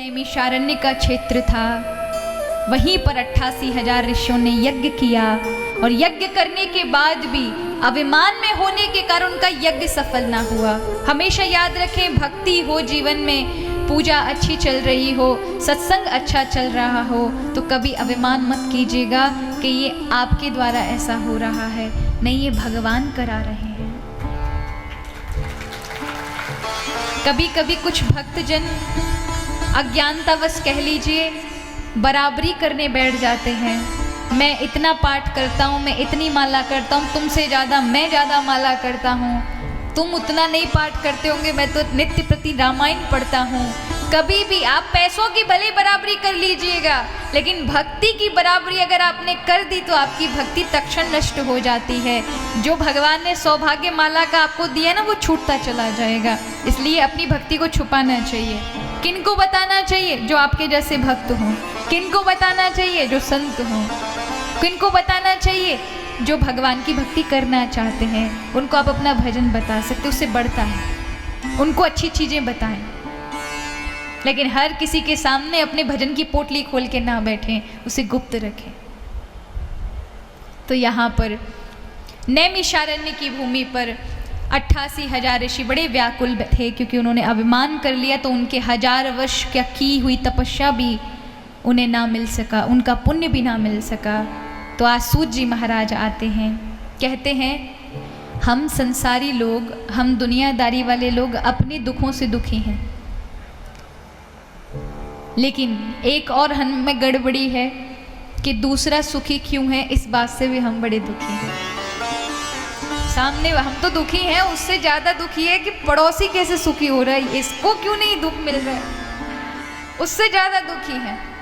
नैमिषारण्य का क्षेत्र था। वहीं पर 88,000 ऋषियों ने यज्ञ किया और यज्ञ करने के बाद भी अभिमान में होने के कारण उनका यज्ञ सफल ना हुआ। हमेशा याद रखें, भक्ति हो जीवन में, पूजा अच्छी चल रही हो, सत्संग अच्छा चल रहा हो, तो कभी अभिमान मत कीजिएगा कि ये आपके द्वारा ऐसा हो रहा है। नहीं, ये भगवान करा रहे हैं। कभी कभी कुछ भक्तजन अज्ञानतावश कह लीजिए बराबरी करने बैठ जाते हैं। मैं इतना पाठ करता हूँ, मैं इतनी माला करता हूँ, तुमसे ज़्यादा मैं ज़्यादा माला करता हूँ, तुम उतना नहीं पाठ करते होंगे, मैं तो नित्य प्रति रामायण पढ़ता हूँ। कभी भी आप पैसों की भले बराबरी कर लीजिएगा, लेकिन भक्ति की बराबरी अगर आपने कर दी तो आपकी भक्ति तत्क्षण नष्ट हो जाती है। जो भगवान ने सौभाग्य माला का आपको दिया ना, वो छूटता चला जाएगा। इसलिए अपनी भक्ति को छुपाना चाहिए। किनको बताना चाहिए? जो आपके जैसे भक्त हों। किनको बताना चाहिए? जो संत हों। किनको बताना चाहिए? जो भगवान की भक्ति करना चाहते हैं, उनको आप अपना भजन बता सकते, उससे बढ़ता है। उनको अच्छी चीज़ें बताएं, लेकिन हर किसी के सामने अपने भजन की पोटली खोल के ना बैठें, उसे गुप्त रखें। तो यहाँ पर नैमिषारण्य की भूमि पर 88,000 ऋषि बड़े व्याकुल थे, क्योंकि उन्होंने अभिमान कर लिया तो उनके 1000 वर्ष क्या की हुई तपस्या भी उन्हें ना मिल सका, उनका पुण्य भी ना मिल सका। तो आज सूत जी महाराज आते हैं, कहते हैं हम संसारी लोग, हम दुनियादारी वाले लोग अपने दुखों से दुखी हैं, लेकिन एक और हम में गड़बड़ी है कि दूसरा सुखी क्यों है, इस बात से भी हम बड़े दुखी हैं। सामने हम तो दुखी हैं, उससे ज़्यादा दुखी है कि पड़ोसी कैसे सुखी हो रहा है, इसको क्यों नहीं दुख मिल रहा है, उससे ज़्यादा दुखी है।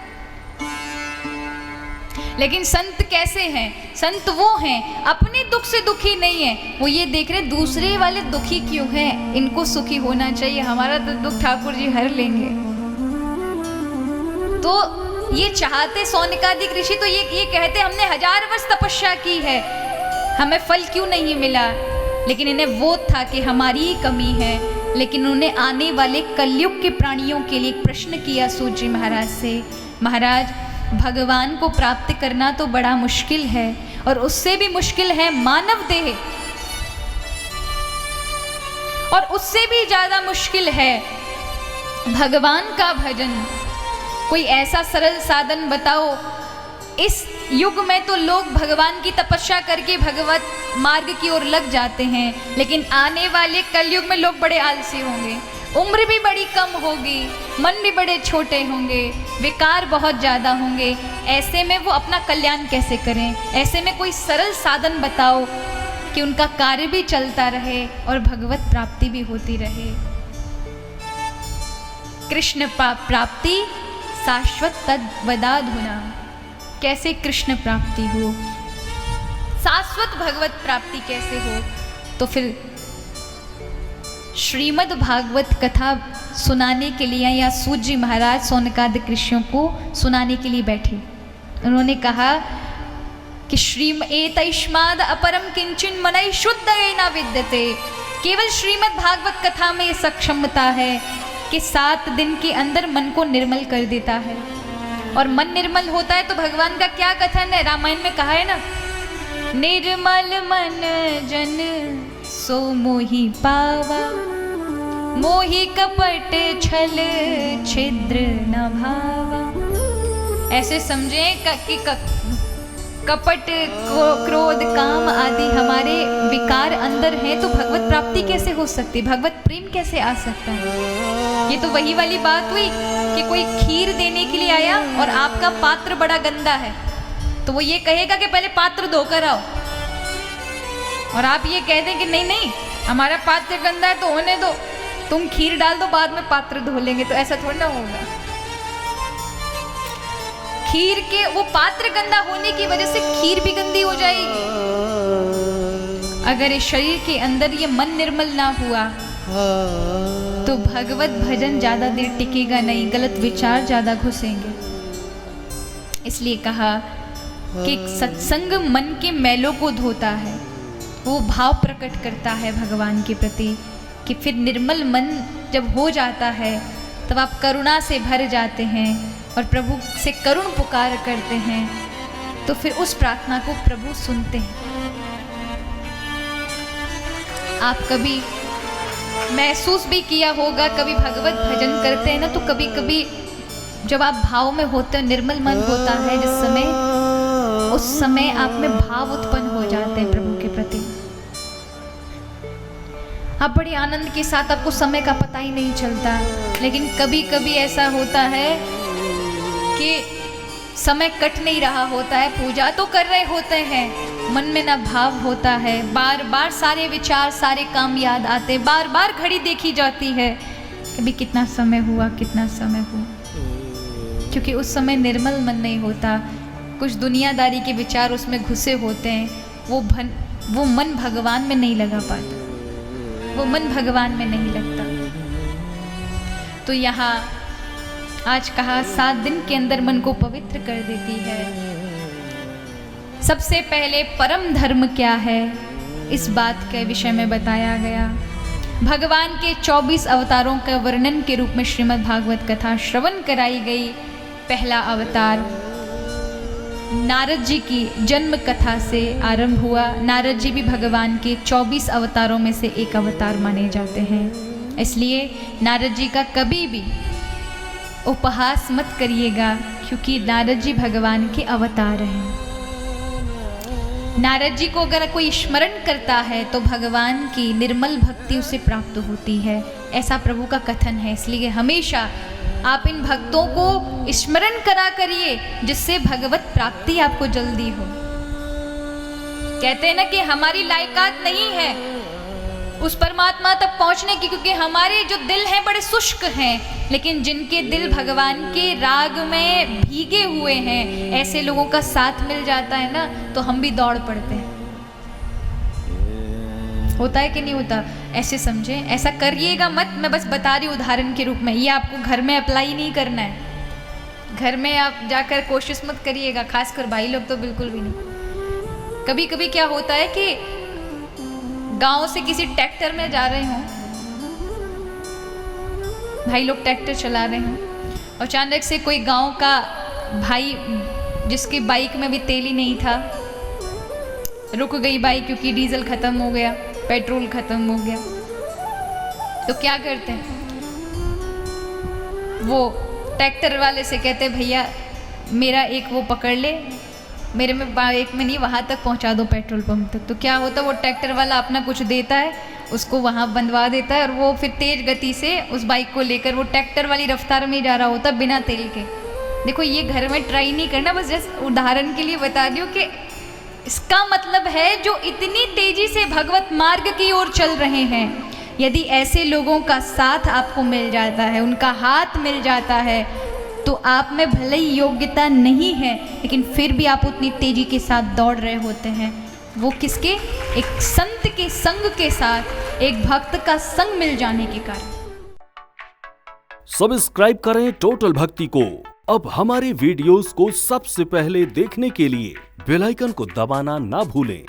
लेकिन संत कैसे हैं? संत वो हैं अपने दुख से दुखी नहीं है, वो ये देख रहे दूसरे वाले दुखी क्यों हैं, इनको सुखी होना चाहिए, हमारा तो दुख ठाकुर जी हर लेंगे। तो ये चाहते सौनिकादिक ऋषि, तो ये कहते हमने 1000 वर्ष तपस्या की है, हमें फल क्यों नहीं मिला। लेकिन इन्हें वो था कि हमारी ही कमी है। लेकिन उन्होंने आने वाले कलयुग के प्राणियों के लिए एक प्रश्न किया सूत जी महाराज से, महाराज भगवान को प्राप्त करना तो बड़ा मुश्किल है, और उससे भी मुश्किल है मानव देह, और उससे भी ज्यादा मुश्किल है भगवान का भजन। कोई ऐसा सरल साधन बताओ। इस युग में तो लोग भगवान की तपस्या करके भगवत मार्ग की ओर लग जाते हैं, लेकिन आने वाले कलयुग में लोग बड़े आलसी होंगे, उम्र भी बड़ी कम होगी, मन भी बड़े छोटे होंगे, विकार बहुत ज़्यादा होंगे। ऐसे में वो अपना कल्याण कैसे करें? ऐसे में कोई सरल साधन बताओ कि उनका कार्य भी चलता रहे और भगवत प्राप्ति भी होती रहे। कृष्ण प्राप्ति शाश्वत तद वदाधुना। कैसे कृष्ण प्राप्ति हो, शाश्वत भगवत प्राप्ति कैसे हो? तो फिर श्रीमद् भागवत कथा सुनाने के लिए या सूत जी महाराज सौनकादिक ऋषियों को सुनाने के लिए बैठे। उन्होंने कहा कि श्रीम एतैष्माद अपरम किंचन मनई शुद्ध न विद्यते। केवल श्रीमद् भागवत कथा में सक्षमता है कि 7 दिन के अंदर मन को निर्मल कर देता है, और मन निर्मल होता है तो भगवान का क्या कथन है, रामायण में कहा है ना, निर्मल मन जन सो मोहि पावा, मोहि कपट छल छिद्र न भावा। ऐसे समझें कि कपट क्रोध काम आदि हमारे विकार अंदर हैं, तो भगवत प्राप्ति कैसे हो सकती, भगवत प्रेम कैसे आ सकता है? ये तो वही वाली बात हुई कि कोई खीर देने के लिए आया और आपका पात्र बड़ा गंदा है, तो वो ये कहेगा कि पहले पात्र धोकर आओ, और आप ये कह दें कि नहीं नहीं हमारा पात्र गंदा है तो होने दो, तुम खीर डाल दो बाद में पात्र धो लेंगे, तो ऐसा थोड़ा ना होगा। खीर के वो पात्र गंदा होने की वजह से खीर भी गंदी हो जाएगी। अगर इस शरीर के अंदर ये मन निर्मल ना हुआ तो भगवत भजन ज्यादा देर टिकेगा नहीं, गलत विचार ज्यादा घुसेंगे। इसलिए कहा कि सत्संग मन के मैलों को धोता है, वो भाव प्रकट करता है भगवान के प्रति, कि फिर निर्मल मन जब हो जाता है तब आप करुणा से भर जाते हैं और प्रभु से करुण पुकार करते हैं, तो फिर उस प्रार्थना को प्रभु सुनते हैं। आप कभी महसूस भी किया होगा, कभी भगवत भजन करते हैं ना, तो कभी कभी जब आप भाव में होते हैं, निर्मल मन होता है जिस समय, उस समय आप में भाव उत्पन्न हो जाते हैं प्रभु के प्रति। आप बड़े आनंद के साथ, आपको समय का पता ही नहीं चलता। लेकिन कभी कभी ऐसा होता है कि समय कट नहीं रहा होता है, पूजा तो कर रहे होते हैं, मन में ना भाव होता है, बार बार सारे विचार सारे काम याद आते, बार बार घड़ी देखी जाती है, कभी कितना समय हुआ, कितना समय हुआ, क्योंकि उस समय निर्मल मन नहीं होता, कुछ दुनियादारी के विचार उसमें घुसे होते हैं, वो मन भगवान में नहीं लगा पाता, वो मन भगवान में नहीं लगता। तो यहाँ आज कहा 7 दिन के अंदर मन को पवित्र कर देती है। सबसे पहले परम धर्म क्या है, इस बात के विषय में बताया गया। भगवान के 24 अवतारों का वर्णन के रूप में श्रीमद् भागवत कथा श्रवण कराई गई। पहला अवतार नारद जी की जन्म कथा से आरंभ हुआ। नारद जी भी भगवान के 24 अवतारों में से एक अवतार माने जाते हैं, इसलिए नारद जी का कभी भी उपहास मत करिएगा, क्योंकि नारद जी भगवान के अवतार हैं। नारद जी को अगर कोई स्मरण करता है तो भगवान की निर्मल भक्ति उसे प्राप्त होती है, ऐसा प्रभु का कथन है। इसलिए हमेशा आप इन भक्तों को स्मरण करा करिए, जिससे भगवत प्राप्ति आपको जल्दी हो। कहते हैं ना कि हमारी लायकात नहीं है उस परमात्मा तक पहुंचने की, क्योंकि हमारे जो दिल हैं बड़े शुष्क हैं, लेकिन जिनके दिल भगवान के राग में भीगे हुए हैं, ऐसे लोगों का साथ मिल जाता है ना, तो हम भी दौड़ पड़ते हैं। होता है कि नहीं होता? ऐसे समझे, ऐसा करिएगा मत, मैं बस बता रही हूँ उदाहरण के रूप में, ये आपको घर में अप्लाई नहीं करना है। घर में आप जाकर कोशिश मत करिएगा, खासकर भाई लोग तो बिल्कुल भी नहीं। कभी कभी क्या होता है कि गांव से किसी ट्रैक्टर में जा रहे हों, भाई लोग ट्रैक्टर चला रहे हों, और अचानक से कोई गांव का भाई जिसकी बाइक में भी तेल ही नहीं था, रुक गई बाइक क्योंकि डीजल खत्म हो गया, पेट्रोल खत्म हो गया, तो क्या करते हैं? वो ट्रैक्टर वाले से कहते हैं भैया मेरा एक वो पकड़ ले, मेरे में बाइक में नहीं, वहाँ तक पहुँचा दो पेट्रोल पंप तक। तो क्या होता है, वो ट्रैक्टर वाला अपना कुछ देता है, उसको वहाँ बंधवा देता है, और वो फिर तेज गति से उस बाइक को लेकर, वो ट्रैक्टर वाली रफ्तार में जा रहा होता बिना तेल के। देखो ये घर में ट्राई नहीं करना, बस जैसे उदाहरण के लिए बता दूँ कि इसका मतलब है जो इतनी तेजी से भगवत मार्ग की ओर चल रहे हैं, यदि ऐसे लोगों का साथ आपको मिल जाता है, उनका हाथ मिल जाता है, तो आप में भले ही योग्यता नहीं है, लेकिन फिर भी आप उतनी तेजी के साथ दौड़ रहे होते हैं। वो किसके? एक संत के संग के साथ, एक भक्त का संग मिल जाने के कारण। सब्सक्राइब करें टोटल भक्ति को। अब हमारे वीडियोस को सबसे पहले देखने के लिए बेल आइकन को दबाना ना भूलें।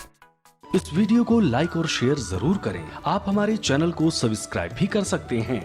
इस वीडियो को लाइक और शेयर जरूर करें। आप हमारे चैनल को सब्सक्राइब भी कर सकते हैं।